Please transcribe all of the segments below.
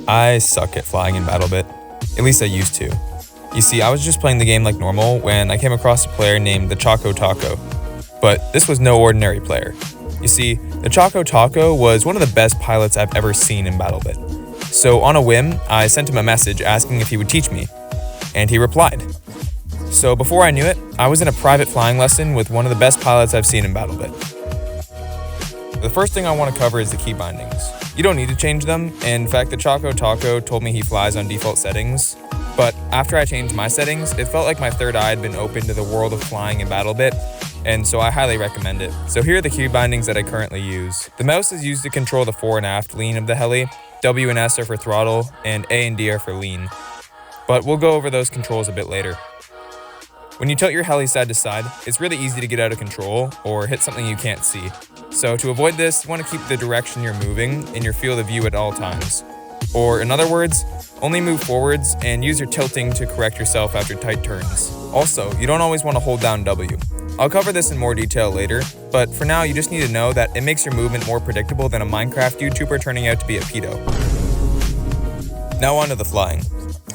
I suck at flying in BattleBit. At least I used to. You see, I was just playing the game like normal when I came across a player named the Choco Taco. But this was no ordinary player. You see, the Choco Taco was one of the best pilots I've ever seen in BattleBit. So on a whim, I sent him a message asking if he would teach me. And he replied. So before I knew it, I was in a private flying lesson with one of the best pilots I've seen in BattleBit. The first thing I want to cover is the key bindings. You don't need to change them. In fact, the Choco Taco told me he flies on default settings. But after I changed my settings, it felt like my third eye had been opened to the world of flying in BattleBit, and so I highly recommend it. So here are the key bindings that I currently use. The mouse is used to control the fore and aft lean of the heli, W and S are for throttle, and A and D are for lean. But we'll go over those controls a bit later. When you tilt your heli side to side, it's really easy to get out of control or hit something you can't see. So to avoid this, you want to keep the direction you're moving in your field of view at all times. Or in other words, only move forwards and use your tilting to correct yourself after tight turns. Also, you don't always want to hold down W. I'll cover this in more detail later, but for now you just need to know that it makes your movement more predictable than a Minecraft YouTuber turning out to be a pedo. Now on to the flying.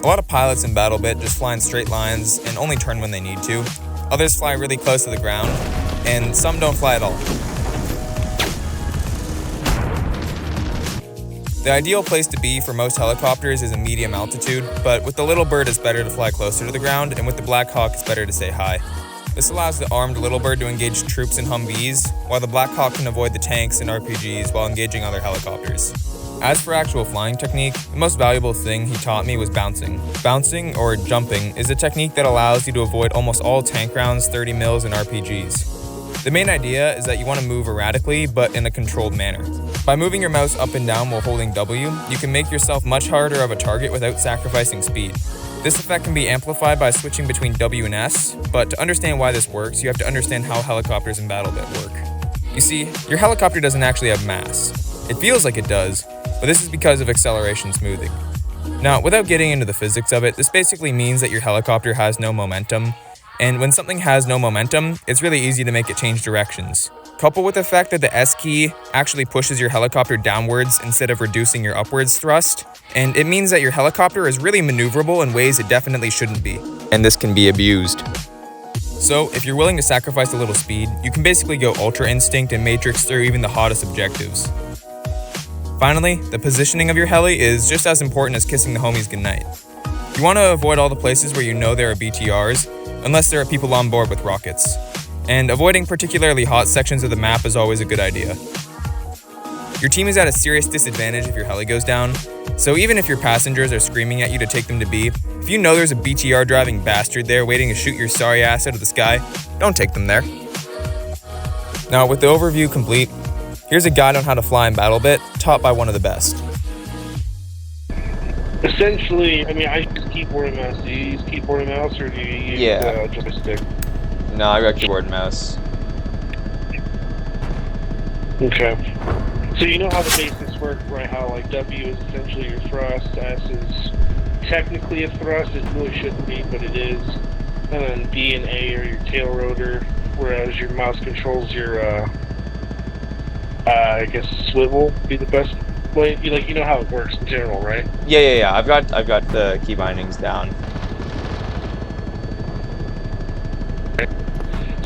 A lot of pilots in BattleBit just fly in straight lines and only turn when they need to. Others fly really close to the ground, and some don't fly at all. The ideal place to be for most helicopters is a medium altitude, but with the Little Bird it's better to fly closer to the ground, and with the Black Hawk it's better to say high. This allows the armed Little Bird to engage troops in Humvees, while the Black Hawk can avoid the tanks and RPGs while engaging other helicopters. As for actual flying technique, the most valuable thing he taught me was bouncing. Bouncing, or jumping, is a technique that allows you to avoid almost all tank rounds, 30 mils, and RPGs. The main idea is that you want to move erratically, but in a controlled manner. By moving your mouse up and down while holding W, you can make yourself much harder of a target without sacrificing speed. This effect can be amplified by switching between W and S, but to understand why this works, you have to understand how helicopters in BattleBit work. You see, your helicopter doesn't actually have mass. It feels like it does, but this is because of acceleration smoothing. Now, without getting into the physics of it, this basically means that your helicopter has no momentum, and when something has no momentum, it's really easy to make it change directions. Coupled with the fact that the S key actually pushes your helicopter downwards instead of reducing your upwards thrust, and it means that your helicopter is really maneuverable in ways it definitely shouldn't be, and this can be abused. So, if you're willing to sacrifice a little speed, you can basically go Ultra Instinct and Matrix through even the hottest objectives. Finally, the positioning of your heli is just as important as kissing the homies goodnight. You want to avoid all the places where you know there are BTRs, unless there are people on board with rockets. And avoiding particularly hot sections of the map is always a good idea. Your team is at a serious disadvantage if your heli goes down, so even if your passengers are screaming at you to take them to B, if you know there's a BTR driving bastard there waiting to shoot your sorry ass out of the sky, don't take them there. Now, with the overview complete, here's a guide on how to fly in BattleBit, taught by one of the best. Essentially, I use keyboard and mouse. Do you use keyboard and mouse, or do you use joystick? No, I got keyboard and mouse. Okay. So you know how the basics work, right? How like W is essentially your thrust, S is technically a thrust. It really shouldn't be, but it is. And then B and A are your tail rotor, whereas your mouse controls your, I guess swivel would be the best way. You know how it works in general, right? Yeah. I've got the key bindings down.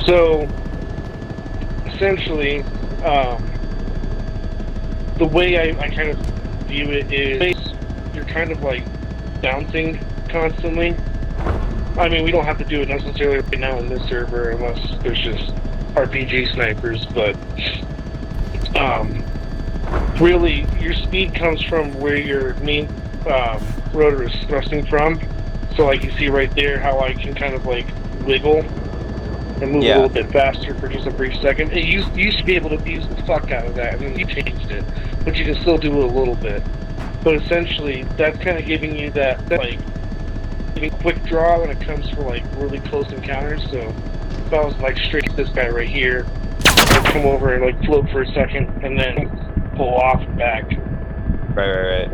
So, essentially, the way I kind of view it is you're kind of like bouncing constantly. We don't have to do it necessarily right now in this server unless there's just RPG snipers, but really your speed comes from where your main rotor is thrusting from. So like you see right there how I can kind of like wiggle and move a little bit faster for just a brief second. You used to be able to use the fuck out of that, and then you changed it, but you can still do it a little bit. But essentially, that's kind of giving you that like quick draw when it comes for like really close encounters. So if I was like straight at this guy right here, I'd come over and like float for a second, and then pull off and back. Right.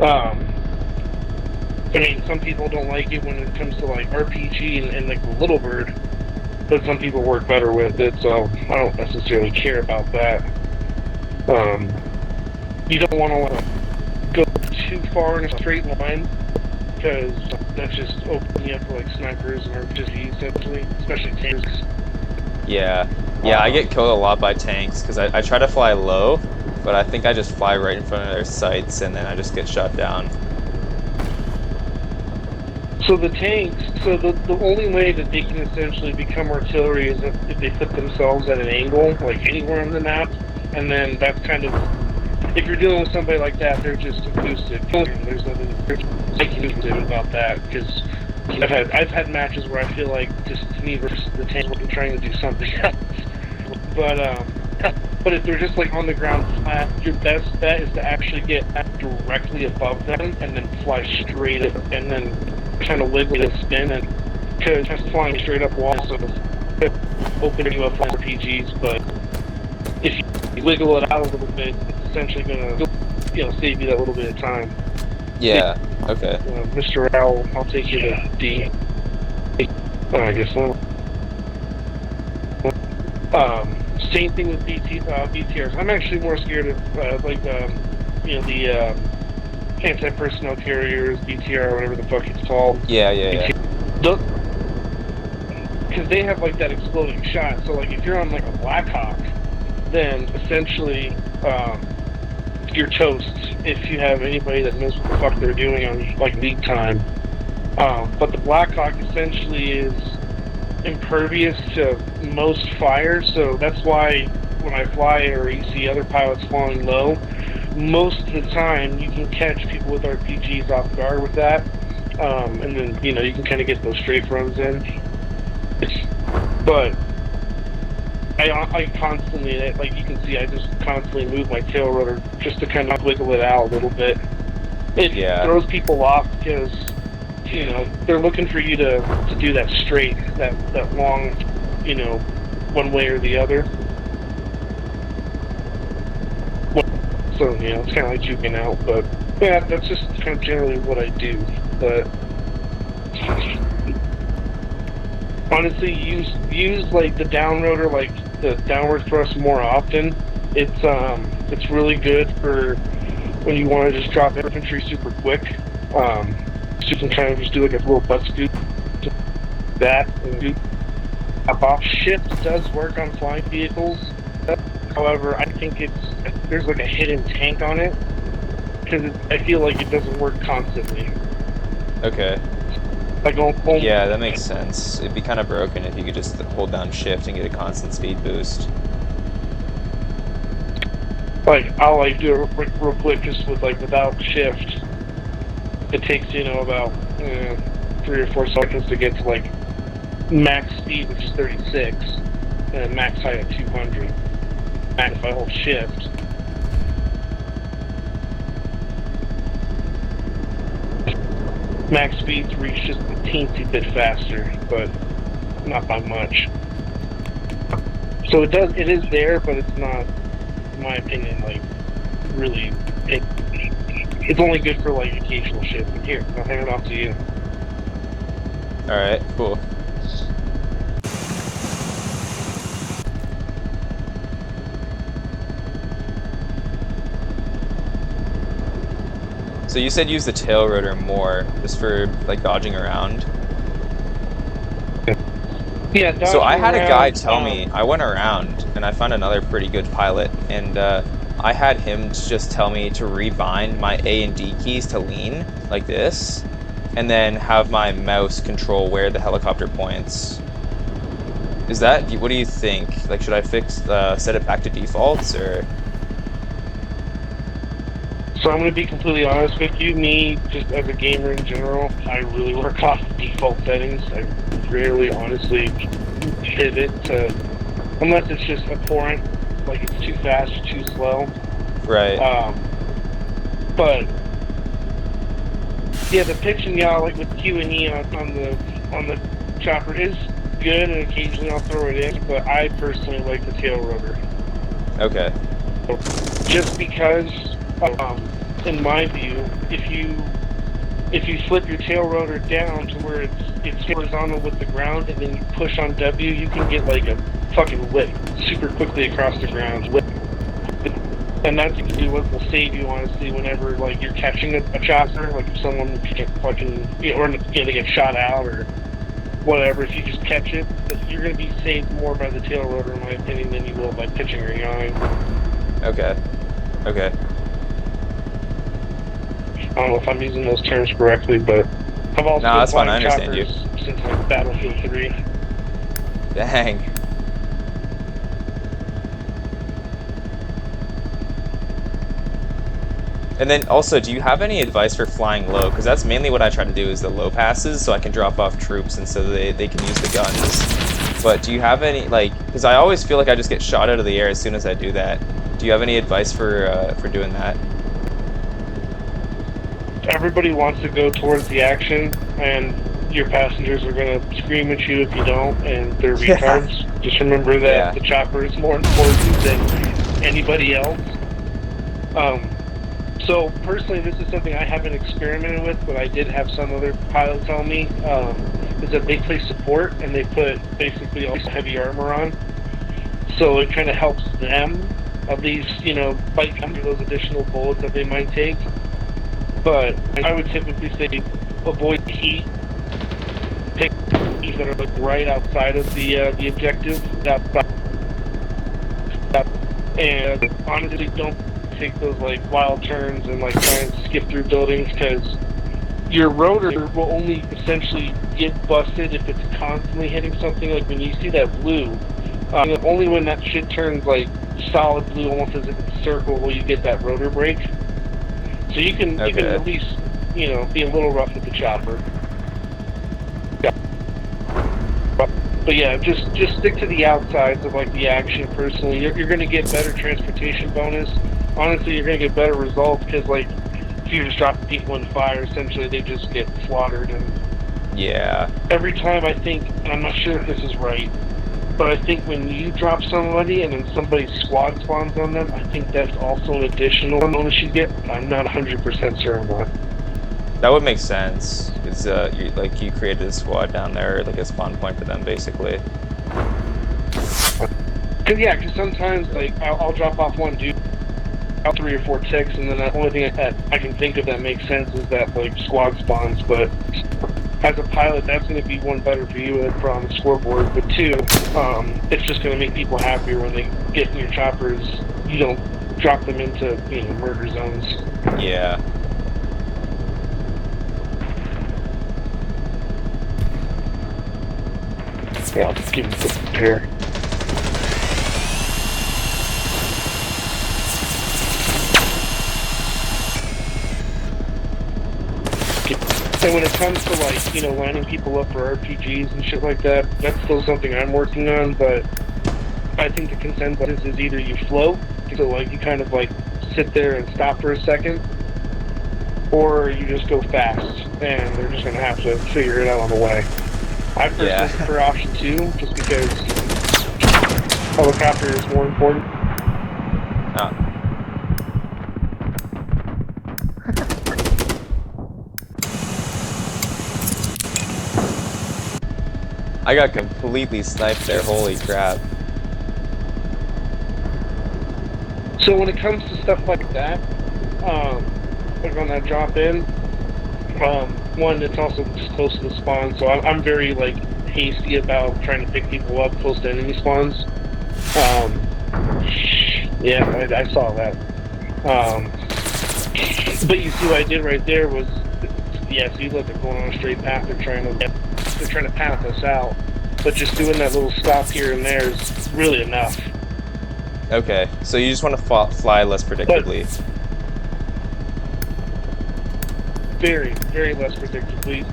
Some people don't like it when it comes to like RPG and like the Little Bird. But some people work better with it, so I don't necessarily care about that. You don't want to go too far in a straight line, because that's just opening up for like snipers or RPGs, essentially, especially tanks. Yeah, I get killed a lot by tanks because I try to fly low, but I think I just fly right in front of their sights and then I just get shot down. So the tanks, the only way that they can essentially become artillery is if they put themselves at an angle, like anywhere on the map, and then that's kind of, if you're dealing with somebody like that, they're just elusive. There's nothing I can do about that, because I've had matches where I feel like just me versus the tank trying to do something else. But if they're just like on the ground flat, your best bet is to actually get directly above them and then fly straight up, and then kind of wiggle and spin, and because just flying straight up walls sort of opening you up for RPGs. But if you wiggle it out a little bit, it's essentially gonna save you that little bit of time. Yeah. Okay. Mr. Owl, I'll take you to D. I guess so. Same thing with BTRs. I'm actually more scared of the anti-personnel carriers, BTR, whatever the fuck it's called. Yeah. Because they have like that exploding shot. So like if you're on like a Blackhawk, then essentially you're toast if you have anybody that knows what the fuck they're doing on like lead time. But the Blackhawk essentially is impervious to most fire, so that's why when I fly or you see other pilots flying low, most of the time you can catch people with RPGs off guard with that, and then you can kind of get those strafe runs in. But I constantly, like you can see, I just constantly move my tail rotor just to kind of wiggle it out a little bit. It throws people off because they're looking for you to do that straight, that long, one way or the other. So, it's kind of like juking out, but yeah, that's just kind of generally what I do. But honestly, use like the down rotor, like the downward thrust more often. It's really good for when you want to just drop infantry super quick. You can kind of just do like a little butt scoop to that and do hop off. Shift does work on flying vehicles. However, I think there's like a hidden tank on it because I feel like it doesn't work constantly. Okay. Like yeah, that makes sense. It'd be kind of broken if you could just hold down shift and get a constant speed boost. Like I'll like do it real quick just with like without shift. It takes about 3 or 4 seconds to get to like max speed, which is 36, and max height at 200. And if I hold shift, max speeds reach just a teensy bit faster, but not by much. So it is there, but it's not, in my opinion, like really. It's only good for like occasional shit. Here, I'll hand it off to you. Alright, cool. So you said use the tail rotor more, just for like dodging around? Yeah, dodging so I had around, a guy tell me, I went around and I found another pretty good pilot, and I had him just tell me to rebind my A and D keys to lean, like this, and then have my mouse control where the helicopter points. Is that, what do you think? Like, should I set it back to defaults, or? So I'm going to be completely honest with you, me, just as a gamer in general, I really work off default settings. I rarely, honestly, pivot to, unless it's just abhorrent, like it's too fast or too slow. Right. But yeah, the pitch and yaw, like with Q and E on the chopper, is good, and occasionally I'll throw it in. But I personally like the tail rotor. Okay. Just because, in my view, if you flip your tail rotor down to where it's horizontal with the ground, and then you push on W, you can get like a fucking whip super quickly across the ground. And that's what will save you, honestly, whenever like you're catching a chopper. Like if someone get fucking, or they get shot out or whatever. If you just catch it, you're going to be saved more by the tail rotor, in my opinion, than you will by pitching or yawing. Okay. Okay. I don't know if I'm using those terms correctly, but I've also been that's fine. I flying understand you. choppers since like Battlefield 3. Dang. And then also, do you have any advice for flying low? Because that's mainly what I try to do is the low passes, so I can drop off troops and so they can use the guns. But do you have any, like, because I always feel like I just get shot out of the air as soon as I do that. Do you have any advice for doing that? Everybody wants to go towards the action, and your passengers are going to scream at you if you don't, and they're retards. Just remember that the chopper is more important than anybody else. So personally, this is something I haven't experimented with, but I did have some other pilots tell me, is that they play support and they put basically all heavy armor on. So it kind of helps them, at least, fight under those additional bullets that they might take. But I would typically say avoid heat. Pick things that are like right outside of the objective. And honestly, don't take those like wild turns and like try and skip through buildings, because your rotor will only essentially get busted if it's constantly hitting something. Like when you see that blue, only when that shit turns like solid blue, almost as if it's a circle, will you get that rotor break. So you can at least be a little rough with the chopper. But yeah, just stick to the outsides of like the action. Personally, you're going to get better transportation bonus. Honestly, you're going to get better results, because like if you just drop people in fire, essentially they just get slaughtered. And every time I think, and I'm not sure if this is right, but I think when you drop somebody and then somebody's squad spawns on them, I think that's also an additional bonus you get. I'm not 100% sure on that. That would make sense, because you created a squad down there, like a spawn point for them, basically. Because sometimes like I'll drop off one dude, 3 or 4 ticks, and then the only thing that I can think of that makes sense is that like squad spawns. But as a pilot, that's going to be one better for you from the scoreboard. But 2, it's just going to make people happier when they get in your choppers. You don't drop them into murder zones. Yeah. Yeah, I'll just give you the prepare. And when it comes to like, lining people up for RPGs and shit like that, that's still something I'm working on, but I think the consensus is either you float, so like you kind of like sit there and stop for a second, or you just go fast, and they're just going to have to figure it out on the way. I personally prefer option 2, just because helicopter is more important. I got completely sniped there, holy crap. So when it comes to stuff like that, like on that drop in, one, it's also just close to the spawn, so I'm very like hasty about trying to pick people up close to enemy spawns. Yeah, I saw that. But you see what I did right there was, see, look, they're going on a straight path. They're trying to path us out, but just doing that little stop here and there is really enough. Okay, so you just want to fly less predictably. Very, very less predictably.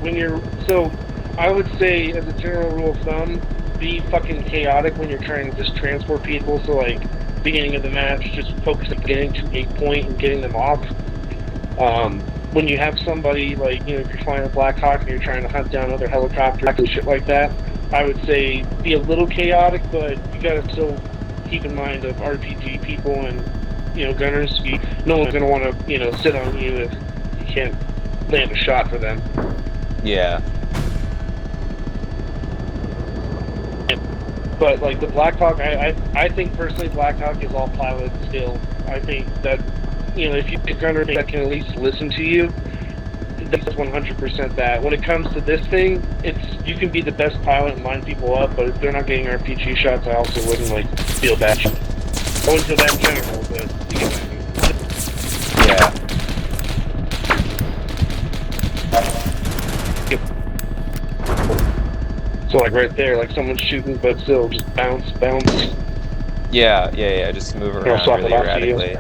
So I would say, as a general rule of thumb, be fucking chaotic when you're trying to just transport people. So like, beginning of the match, just focus on getting to a point and getting them off. When you have somebody like, if you're flying a Black Hawk and you're trying to hunt down other helicopters and shit like that, I would say be a little chaotic, but you gotta still keep in mind of RPG people and, gunners. No one's gonna want to, sit on you if you can't land a shot for them. Yeah. But like the Blackhawk, I think personally Blackhawk is all pilot still. I think that, you know, if you get a gunner that can at least listen to you, that's 100% that. When it comes to this thing, you can be the best pilot and line people up, but if they're not getting RPG shots, I also wouldn't like feel bad. I wouldn't feel bad in general, but you get what I mean. Yeah. So like right there, like someone's shooting, but still just bounce. Yeah. Just move around really erratically.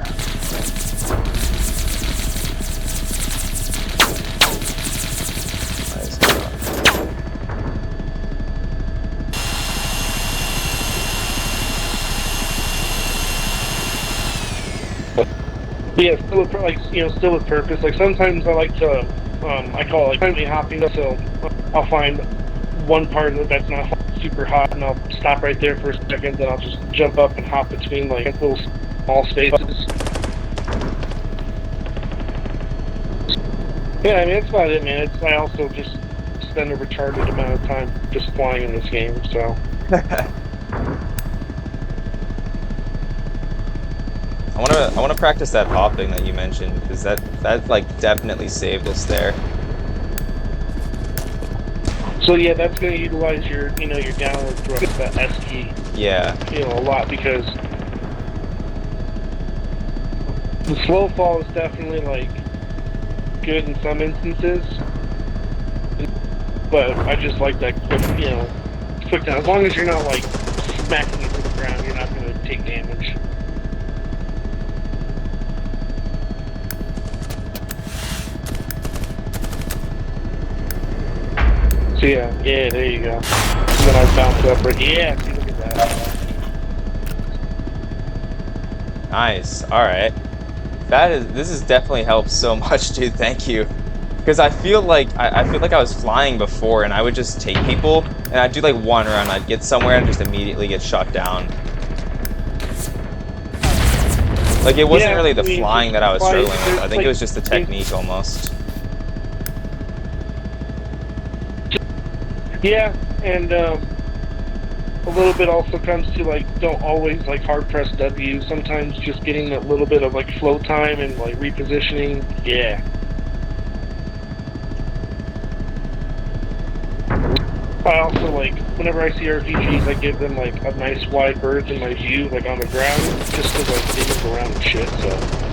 But yeah, still with, like, you know, still with purpose. Like sometimes I like to, I call it like timely hopping. So I'll find one part that's not super hot, and I'll stop right there for a second. Then I'll just jump up and hop between like little small spaces. Yeah, I mean, that's about it, man. I also just spend a retarded amount of time just flying in this game, so. I want to practice that hopping that you mentioned, because that like definitely saved us there. So yeah, that's going to utilize your, you know, your downward thrust, that S key. Yeah. You know, a lot, because the slow fall is definitely like good in some instances, but I just like that quick, you know, quick down. As long as you're not like smacking it to the ground, you're not going to take damage. So yeah, there you go. And then I bounce up right. Yeah, see, look at that. Nice. All right. This has definitely helped so much, dude. Thank you. Because I feel like I was flying before, and I would just take people, and I'd do like one run, I'd get somewhere and just immediately get shot down. Like it wasn't really the flying that I was struggling with. I think it was just the technique almost. Yeah, and a little bit also comes to like, don't always like hard press W. Sometimes just getting that little bit of like flow time and like repositioning. Yeah. I also like, whenever I see RPGs, I give them like a nice wide berth in my view, like on the ground, just because like they move around and shit. So.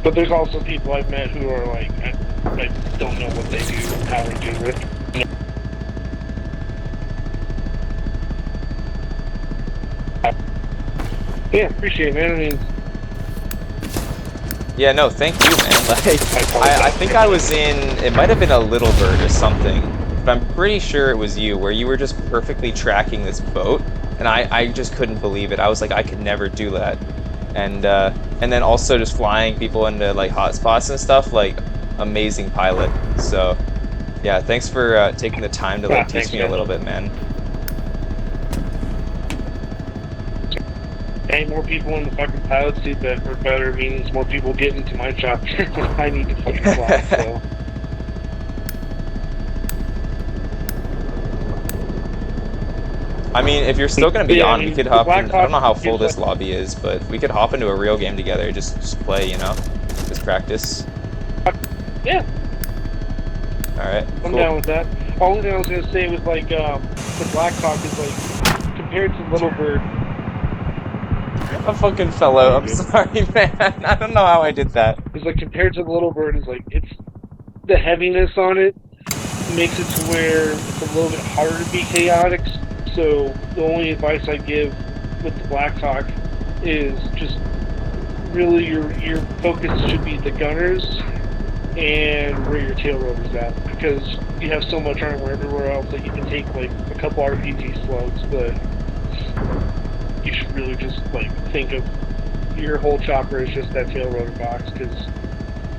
But there's also people I've met who are like, I don't know what they do, how they do it. Yeah, appreciate it, man. I mean, yeah, no, thank you, man. Like, I think I was in, it might have been a Little Bird or something, but I'm pretty sure it was you, where you were just perfectly tracking this boat, and I just couldn't believe it. I was like, I could never do that. And then also just flying people into like hot spots and stuff, like amazing pilot. So yeah, thanks for taking the time to like teach me a little bit, man. Hey, more people in the fucking pilot seat that are better means more people get into my chopper when I need to fucking fly, so. I mean, if you're still gonna be on, we could hop in. I don't know how full this lobby is, but we could hop into a real game together. Just play, you know, just practice. Yeah. All right. I'm down with that. Only thing I was gonna say was like the Blackhawk is like compared to Little Bird. A fucking fellow. I'm sorry, man. I don't know how I did that. It's like compared to Little Bird, is like it's the heaviness on it makes it to where it's a little bit harder to be chaotic. So the only advice I give with the Blackhawk is just really your focus should be the gunners and where your tail rotor's at, because you have so much armor everywhere else that you can take like a couple RPG slugs, but you should really just like think of your whole chopper as just that tail rotor box, because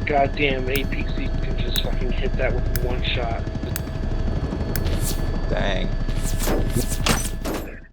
goddamn APC can just fucking hit that with one shot.